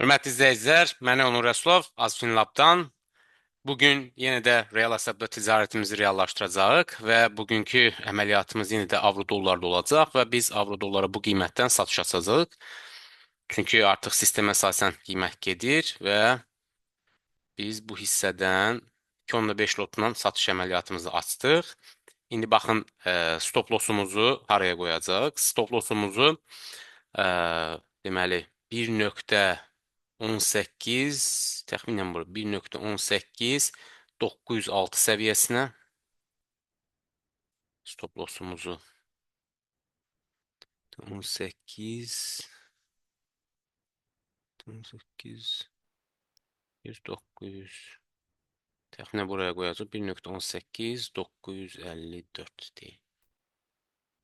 Hörmətli izləyicilər, mən Onur Rəsulov, AzFinLabdan. Bugün yenə də real hesabda ticarətimizi reallaşdıracağıq və bugünkü əməliyyatımız yenə də avro dollarda olacaq və biz avro dollara bu qiymətdən satış açacağıq. Çünki artıq sistemə əsasən qiymət gedir və biz bu hissədən 2.5 lotla satış əməliyyatımızı açdıq. İndi baxın, stop lossumuzu haraya qoyacaq? Stop lossumuzu deməli 1.18 təxminən bura 1.18 906 səviyyəsinə stop lossumuzu 18 900 təxminən buraya qoyacaq 1.18 954 deyil.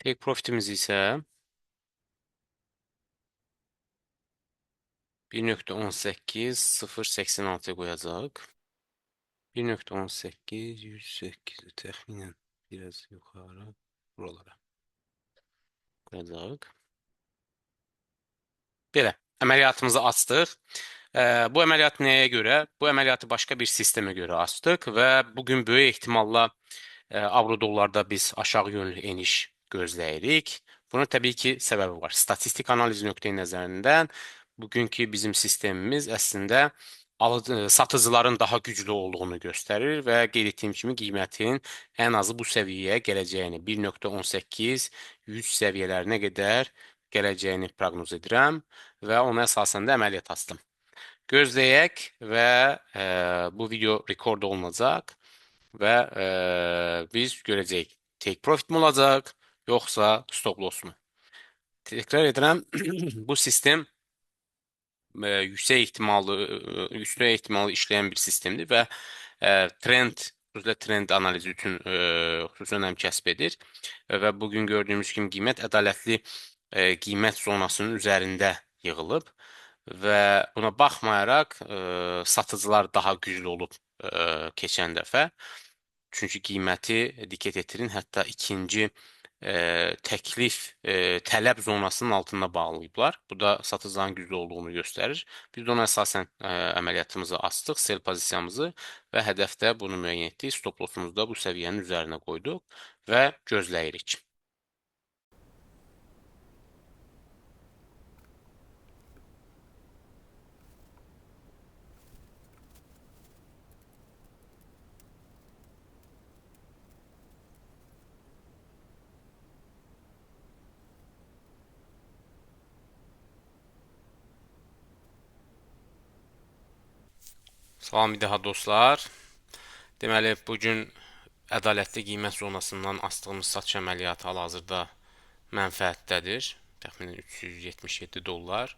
Take profitimiz isə 1.18 0.86 qoyacaq. 1.18 108 təxminən biraz yuxarı buralara qoyacaq. Belə, əməliyyatımızı açdıq. Bu əməliyyat nəyə görə? Bu əməliyyatı başqa bir sistemə görə açdıq və bugün böyük ehtimalla avro dollarda biz aşağı yönlü eniş gözləyirik. Bunun təbii ki, səbəbi var. Statistik analiz nöqteyi nəzərindən bugünkü bizim sistemimiz əslində satıcıların daha güclü olduğunu göstərir və qeyd etdiyim kimi qiymətin ən azı bu səviyyəyə gələcəyini 1.18 100 səviyyələrinə qədər gələcəyini proqnoz edirəm və ona əsasən də əməliyyat açdım. Gözləyək və bu video rekord olunacaq və biz görəcəyik take profit mi olacaq yoxsa stop loss mu. Təkrar edirəm, bu sistem yüksək ehtimallı işləyən bir sistemdir və trend analizi üçün xüsusi önəm kəsb edir və bugün gördüyümüz kimi qiymət ədalətli qiymət zonasının üzərində yığılıb və buna baxmayaraq satıcılar daha güclü olub keçən dəfə. Çünki qiyməti diqqət yetirin, hətta ikinci təklif tələb zonasının altında bağlayıblar. Bu da satıcıların güclü olduğunu göstərir. Biz də ona əsasən əməliyyatımızı açdıq, sell pozisiyamızı və hədəfdə bunu müəyyən etdik. Stop lossumuzu da bu səviyyənin üzərinə qoyduq və gözləyirik. Salam bir daha dostlar. Deməli, bugün ədalətli qiymət zonasından açdığımız satış əməliyyatı hal-hazırda mənfəətdədir. Təxminən 377 dollar.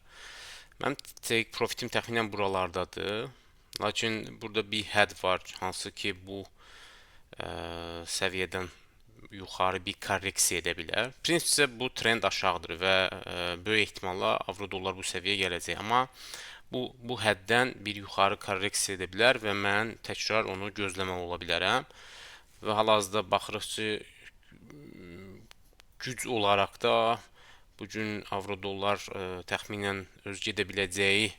Mənim take profitim təxminən buralardadır. Lakin burada bir hədd var, hansı ki bu səviyyədən yuxarı bir korreksiya edə bilər. Prinsipcə bu trend aşağıdır və böyük ehtimalla avro dollar bu səviyyəyə gələcək. Amma bu həddən bir yuxarı korreksiya edə bilər və mən təkrar onu gözləmək ola bilərəm. Və hal-hazırda baxırıq ki, güc olaraq da bugün avro dollar təxminən öz gedə biləcəyi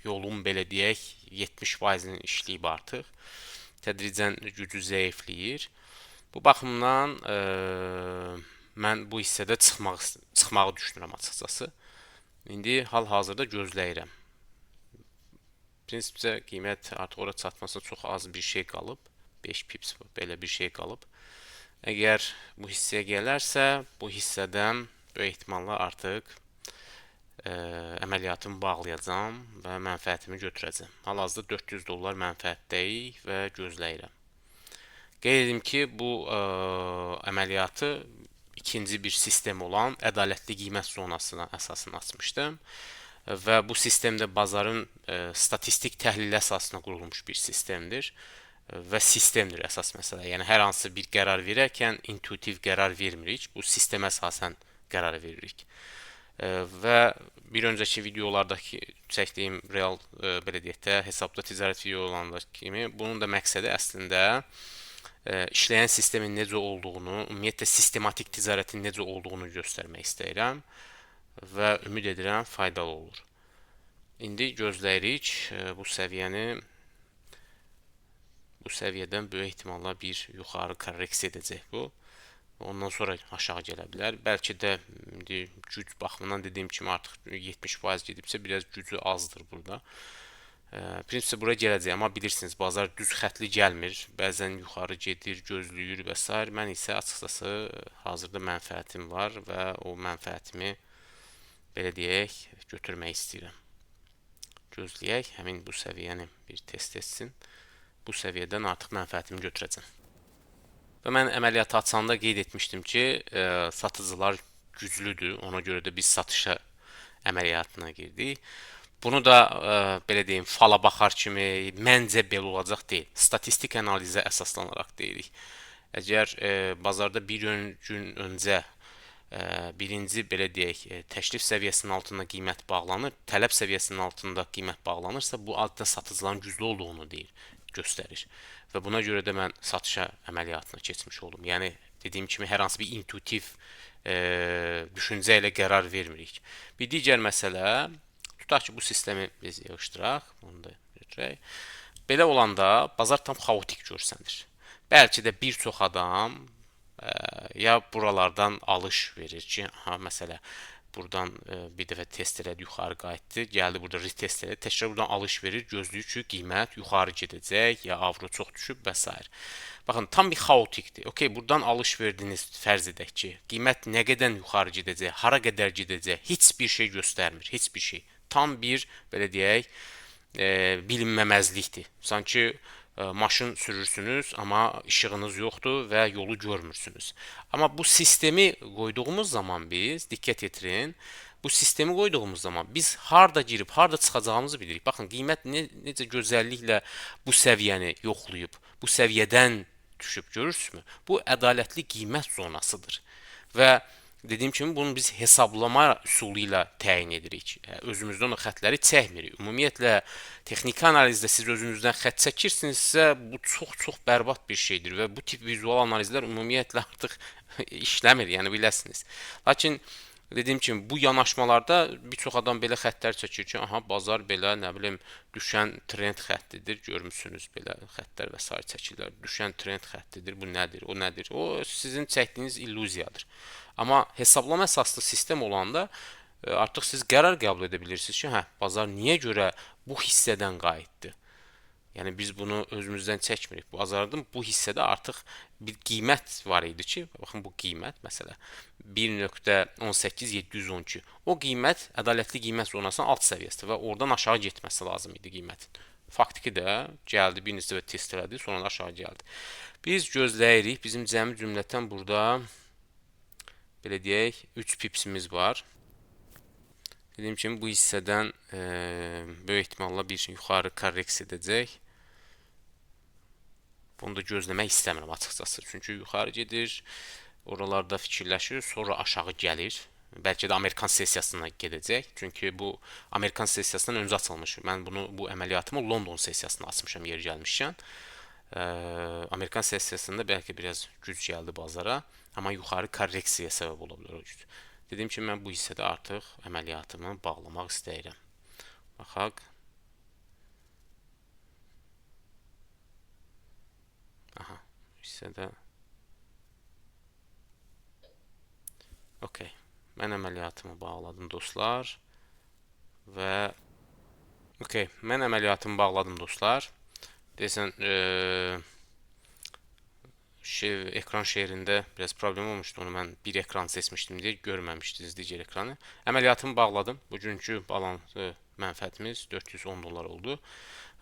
yolun belə deyək 70%-ni işləyib artıq. Tədricən gücü zəifləyir. Bu baxımdan mən bu hissədə çıxmağı düşünürəm açıqcası. İndi hal-hazırda gözləyirəm. Prinsipcə qiymət artıq ora çatmasına çox az bir şey qalıb. 5 pips belə bir şey qalıb. Əgər bu hissəyə gələrsə, bu hissədən böyük ehtimalla artıq əməliyyatımı bağlayacağam və mənfəətimi götürəcəm. Hal-hazırda 400 dollar mənfəətdəyik və gözləyirəm. Qeyd edim ki, bu əməliyyatı ikinci bir sistem olan ədalətli qiymət zonasına əsasını açmışdım. Və bu sistemdə bazarın statistik təhlili əsasına qurulmuş bir sistemdir və sistemdir əsas məsələ. Yəni hər hansı bir qərar verərkən intuitiv qərar vermirik. Bu sistemə əsasən qərar veririk. Və bir öncəki videolardakı çəkdiyim real belə deyək də hesabda ticarət videolarındakı kimi bunun da məqsədi əslində işləyən sistemin necə olduğunu, ümumiyyətlə sistematik ticarətin necə olduğunu göstərmək istəyirəm və ümid edirəm faydalı olur. İndi gözləyirik bu səviyyəni, bu səviyyədən böyük ehtimalla bir yuxarı korreksiya edəcək bu. Ondan sonra aşağı gələ bilər. Bəlkə də indi güc baxımından dediyim kimi artıq 70% gedibsə, biraz gücü azdır burada. Prinsipcə bura gələcək, amma bilirsiniz, bazar düz xətli gəlmir. Bəzən yuxarı gedir, gözləyir və s. Mən isə açıqcası hazırda mənfəətim var və o mənfəətimi belə deyək, götürmək istəyirəm. Gözləyək, həmin bu səviyyəni bir test etsin. Bu səviyyədən artıq mənfəətimi götürəcəm. Və mən əməliyyatı açanda qeyd etmişdim ki, satıcılar güclüdür. Ona görə də biz satışa əməliyyatına girdik. Bunu da belə deyim, fala baxar kimi məncə belə olacaq deyil. Statistik analizə əsaslanaraq deyirik. Əgər bazarda bir gün öncə birinci belə deyək, təklif səviyyəsinin altında qiymət bağlanır, tələb səviyyəsinin altında qiymət bağlanırsa, bu adda satıcıların güclü olduğunu göstərir. Və buna görə də mən satışa əməliyyatına keçmiş oldum. Yəni dediyim kimi hər hansı bir intuitiv düşüncə ilə qərar vermirik. Bir digər məsələ, tutaq ki, bu sistemi biz yığışdıraq, bunu da götürək. Belə olanda bazar tam xaotik görsənir. Bəlkə də bir çox adam ya buralardan alış verir ki, aha məsələ buradan bir dəfə test elədi, yuxarı qayıtdı, gəldi burada retest elədi, təkrar buradan alış verir, gözləyir ki, qiymət yuxarı gedəcək, ya avro çox düşüb və s. Baxın, tam bir xaotikdir. Okay, buradan alış verdiniz, fərz edək ki, qiymət nə qədər yuxarı gedəcək, hara qədər gedəcək, heç bir şey göstərmir, heç bir şey. Tam bir belə deyək, bilinməməzlikdir. Sanki maşın sürürsünüz, amma işığınız yoxdur və yolu görmürsünüz. Amma bu sistemi qoyduğumuz zaman biz, diqqət yetirin, bu sistemi qoyduğumuz zaman biz harda girib, harda çıxacağımızı bilirik. Baxın, qiymət necə gözəlliklə bu səviyyəni yoxlayıb, bu səviyyədən düşüb, görürsünüzmü? Bu ədalətli qiymət zonasıdır. Və dediyim kimi bunu biz hesablama üsulu ilə təyin edirik. Özümüzdən o xətləri çəkmirik. Ümumiyyətlə texniki analizdə siz özünüzdən xətt çəkirsinizsə, bu çox bərbad bir şeydir və bu tip vizual analizlər ümumiyyətlə artıq işləmir, yəni biləsiniz. Lakin dediyim kimi bu yanaşmalarda bir çox adam belə xəttlər çəkir ki, aha bazar belə nə bilim düşən trend xəttidir, görmüsünüz belə xəttlər və s. çəkirlər. Düşən trend xəttidir, bu nədir, o nədir? O sizin çəkdiyiniz illüziyadır. Amma hesablama əsaslı sistem olanda artıq siz qərar qəbul edə bilirsiniz ki, hə, bazar niyə görə bu hissədən qayıtdı? Yəni biz bunu özümüzdən çəkmirik. Bu bazarın bu hissədə artıq bir qiymət var idi ki, baxın bu qiymət məsələ 1.18712. O qiymət ədalətli qiymət zonasının alt səviyyəsidir və oradan aşağı getməsi lazım idi qiymətin. Faktiki də gəldi, bir neçə dəfə test elədi, sonra da aşağı gəldi. Biz gözləyirik. Bizim cəmi cümlətən burada belə deyək 3 pipsimiz var. Dediyim kimi bu hissədən böyük ehtimalla bir yuxarı korreksiya edəcək. Bunu da gözləmək istəmirəm açıqcası. Çünki yuxarı gedir, oralarda fikirləşir, sonra aşağı gəlir. Bəlkə də Amerikan sessiyasına gedəcək. Çünki bu Amerikan sessiyasından öncə açılmış. Mən bu əməliyyatımı London sessiyasında açmışam yer gəlmişkən. Amerikan sessiyasında bəlkə biraz güc gəldi bazara, amma yuxarı korreksiyaya səbəb ola bilər o güc. Dediyim kimi mən bu hissədə artıq əməliyyatımı bağlamaq istəyirəm. Baxaq. Aha, hissədə. Okay. Mən əməliyyatımı bağladım dostlar. Və okay, mən əməliyyatımı bağladım dostlar. Deyəsən ekran şehrində biraz problem olmuşdu. Onu mən bir ekran seçmişdim deyə görməmişdiniz digər ekranı. Əməliyyatımı bağladım. Bugünkü balansı mənfəətimiz 410 dollar oldu.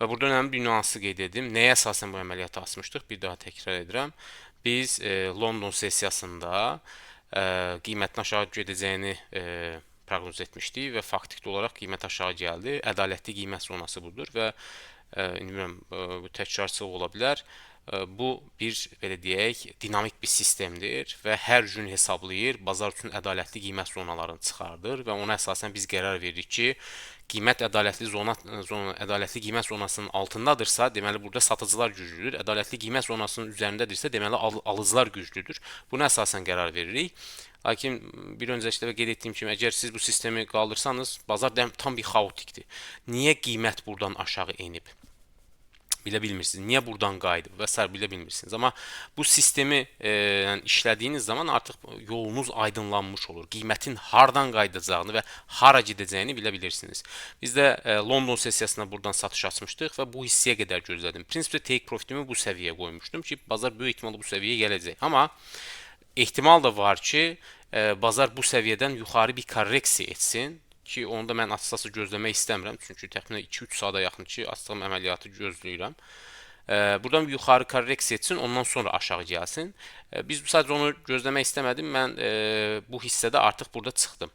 Və burada önəmli bir nüansı qeyd edim. Nəyə əsasən bu əməliyyatı açmışdıq? Bir daha təkrar edirəm. Biz London sessiyasında qiymətin aşağı gedəcəyini proqnoz etmişdik və faktiki olaraq qiymət aşağı gəldi. Ədalətli qiymət zonası budur və bilmirəm bu təkrarçılıq ola bilər. Bu bir belə deyək, dinamik bir sistemdir və hər gün hesablayır, bazar üçün ədalətli qiymət zonalarını çıxardır və ona əsasən biz qərar veririk ki, qiymət ədalətli qiymət zonasının altındadırsa, deməli burada satıcılar güclüdür. Ədalətli qiymət zonasının üzərindədirsə, deməli alıcılar güclüdür. Buna əsasən qərar veririk. Lakin bir öncəki dəfə qeyd etdiyim kimi, əgər siz bu sistemi qaldırsanız, bazar tam bir xaotikdir. Niyə qiymət buradan aşağı enib? Bilə bilmirsiniz. Niyə buradan qayıdıb və s. bilə bilmirsiniz. Amma bu sistemi yəni işlədiyiniz zaman artıq yolunuz aydınlanmış olur. Qiymətin hardan qayıdacağını və hara gedəcəyini bilə bilirsiniz. Biz də London sessiyasında buradan satış açmışdıq və bu hissəyə qədər gözlədim. Prinsipdə take profitimi bu səviyyəyə qoymuşdum ki, bazar böyük ehtimalla bu səviyyəyə gələcək. Amma ehtimal da var ki, bazar bu səviyyədən yuxarı bir korreksiya etsin ki, onu da mən açıqcası gözləmək istəmirəm. Çünki təxminən 2-3 saata yaxın ki, açsam əməliyyatı gözləyirəm. Buradan bir yuxarı korreksiya etsin, ondan sonra aşağı gəlsin. Biz sadəcə onu gözləmək istəmədim. Mən bu hissədə artıq burada çıxdım.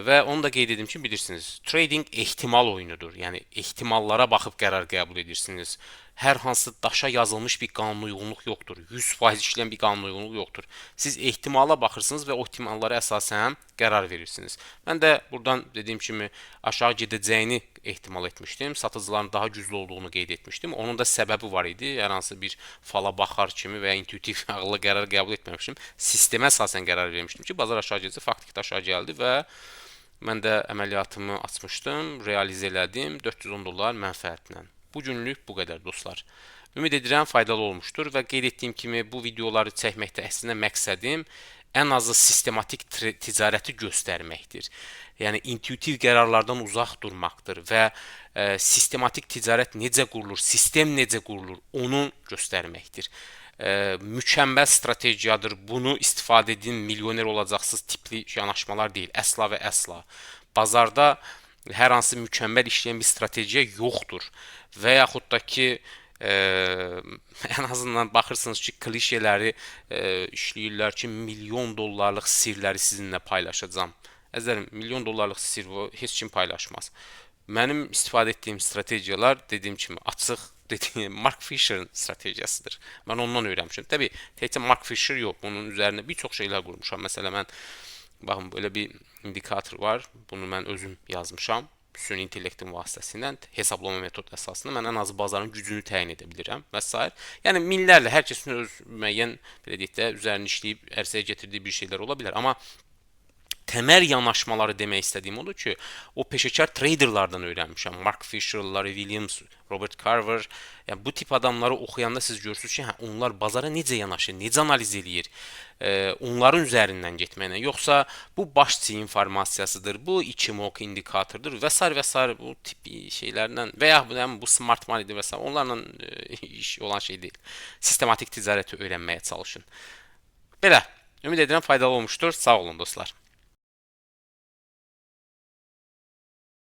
Və onu da qeyd edim ki, bilirsiniz, trading ehtimal oyunudur. Yəni ehtimallara baxıb qərar qəbul edirsiniz. Hər hansı daşa yazılmış bir qanunyuyğunluq yoxdur. 100% işləyən bir qanunyuyğunluq yoxdur. Siz ehtimala baxırsınız və o ehtimallara əsasən qərar verirsiniz. Mən də buradan dediyim kimi aşağı gedəcəyini ehtimal etmişdim. Satıcıların daha güclü olduğunu qeyd etmişdim. Onun da səbəbi var idi. Hər hansı bir fala baxar kimi və ya intuitiv ağıllı qərar qəbul etməmişdim. Sistemə əsasən qərar vermişdim ki, bazar aşağı gedəcək, faktiki aşağı gəldi və mən də əməliyyatımı açmışdım, realizə elədim $410 mənfəətlə. Bu günlük bu qədər dostlar. Ümid edirəm faydalı olmuşdur və qeyd etdiyim kimi bu videoları çəkməkdə əslində məqsədim ən azı sistematik ticarəti göstərməkdir. Yəni intuitiv qərarlardan uzaq durmaqdır və sistematik ticarət necə qurulur, sistem necə qurulur, onu göstərməkdir. Mükəmməl strategiyadır. Bunu istifadə edin, milyoner olacaqsınız tipli yanaşmalar deyil. Əsla və əsla. Bazarda hər hansı mükəmməl işləyən bir strategiya yoxdur. Və yaxud da ki, ən azından baxırsınız ki, klişeləri işləyirlər ki, milyon dollarlıq sirləri sizinlə paylaşacağam. Əzərim, milyon dollarlıq sir heç kim paylaşmaz. Mənim istifadə etdiyim strategiyalar, dediyim kimi, açıq, Mark Fisher'ın stratejiyasıdır. Mən ondan öyrənmişəm. Təbii, təkcə Mark Fisher yox, bunun üzərində bir çox şeylər qurmuşam. Məsələn, mən baxın, belə bir indikator var. Bunu mən özüm yazmışam. Süni intellektin vasitəsilə hesablama metod əsasında mən ən azı bazarın gücünü təyin edə bilirəm və s. Yəni minlərlə hər kəsin öz müəyyən belə deyək də üzərini işləyib ərsəyə gətirdiyi bir şeylər ola bilər, amma təməl yanaşmaları demək istədiyim odur ki, o peşəkar traderlardan öyrənmişəm. Mark Fisher, Larry Williams, Robert Carver. Yəni bu tip adamları oxuyanda siz görürsünüz ki, onlar bazara necə yanaşır, necə analiz eləyir, onların üzərindən getməklə. Yoxsa bu başçı informasiyasıdır, bu Ichimoku indikatordur və s. və s. bu tip şeylərlə və ya bu smart money'dir və s. onlarla iş olan şey deyil. Sistematik ticarəti öyrənməyə çalışın. Belə, ümid edirəm faydalı olmuşdur. Sağ olun dostlar.